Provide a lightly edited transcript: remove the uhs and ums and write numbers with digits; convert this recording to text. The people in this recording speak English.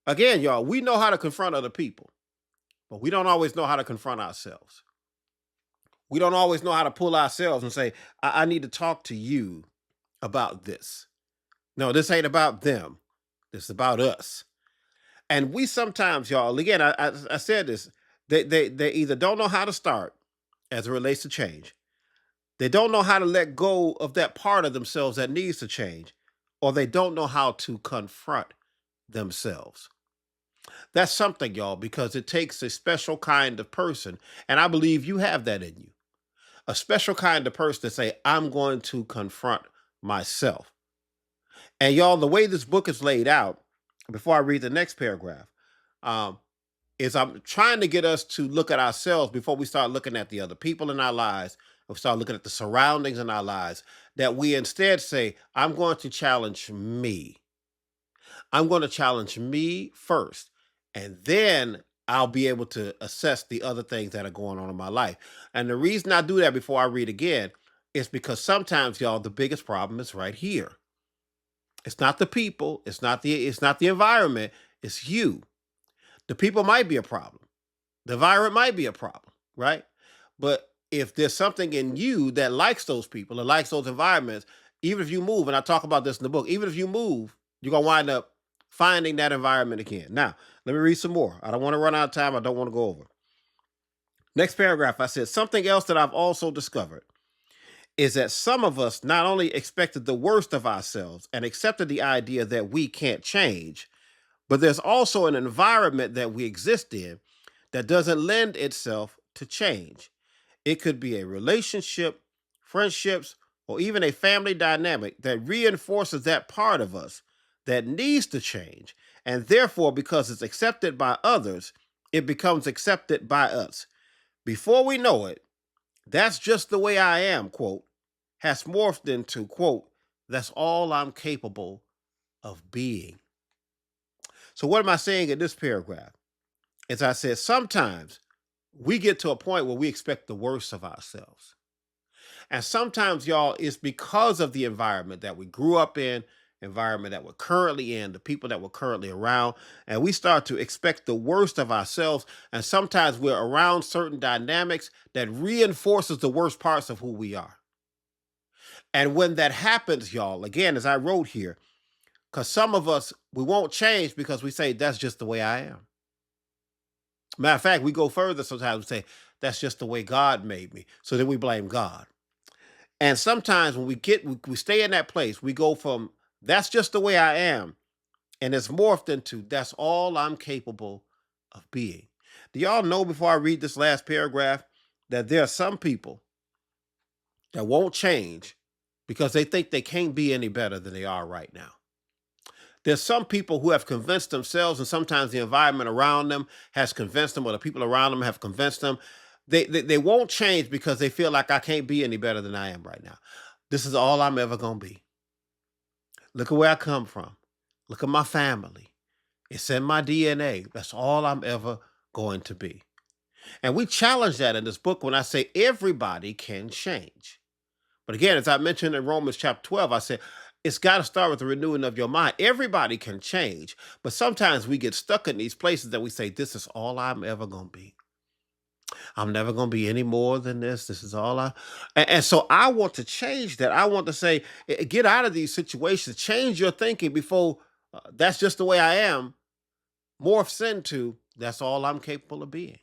Again, y'all, we know how to confront other people, but we don't always know how to confront ourselves. We don't always know how to pull ourselves and say, I need to talk to you about this. No, this ain't about them. This is about us. And we sometimes, y'all, again, I said this, they either don't know how to start as it relates to change. They don't know how to let go of that part of themselves that needs to change, or they don't know how to confront themselves. That's something, y'all, because it takes a special kind of person. And I believe you have that in you, a special kind of person to say, I'm going to confront myself. And y'all, the way this book is laid out, before I read the next paragraph, um, is I'm trying to get us to look at ourselves before we start looking at the other people in our lives, or start looking at the surroundings in our lives, that we instead say, I'm going to challenge me. I'm going to challenge me first, and then I'll be able to assess the other things that are going on in my life. And the reason I do that before I read again is because sometimes, y'all, the biggest problem is right here. It's not the people, it's not the environment, it's you. The people might be a problem. The environment might be a problem, right? But if there's something in you that likes those people and likes those environments, even if you move, and I talk about this in the book, even if you move, you're gonna wind up finding that environment again. Now, let me read some more. I don't want to run out of time. I don't want to go over. Next paragraph, I said something else that I've also discovered is that some of us not only expected the worst of ourselves and accepted the idea that we can't change, but there's also an environment that we exist in that doesn't lend itself to change. It could be a relationship, friendships, or even a family dynamic that reinforces that part of us that needs to change. And therefore, because it's accepted by others, it becomes accepted by us. Before we know it, that's just the way I am, quote, has morphed into, quote, that's all I'm capable of being. So, what am I saying in this paragraph? As I said, sometimes we get to a point where we expect the worst of ourselves. And sometimes, y'all, it's because of the environment that we grew up in, environment that we're currently in, the people that we're currently around, and we start to expect the worst of ourselves. And sometimes we're around certain dynamics that reinforces the worst parts of who we are. And when that happens, y'all, again, as I wrote here, because some of us, we won't change because we say, that's just the way I am. Matter of fact, we go further sometimes and say, that's just the way God made me. So then we blame God. And sometimes when we stay in that place, we go from that's just the way I am, and it's morphed into that's all I'm capable of being. Do y'all know before I read this last paragraph that there are some people that won't change because they think they can't be any better than they are right now? There's some people who have convinced themselves, and sometimes the environment around them has convinced them, or the people around them have convinced them. They won't change because they feel like I can't be any better than I am right now. This is all I'm ever going to be. Look at where I come from. Look at my family. It's in my DNA. That's all I'm ever going to be. And we challenge that in this book when I say everybody can change. But again, as I mentioned in Romans chapter 12, I said it's got to start with the renewing of your mind. Everybody can change, but sometimes we get stuck in these places that we say, this is all I'm ever going to be. I'm never going to be any more than this. This is all I. And so I want to change that. I want to say, get out of these situations, change your thinking before that's just the way I am morphs into that's all I'm capable of being.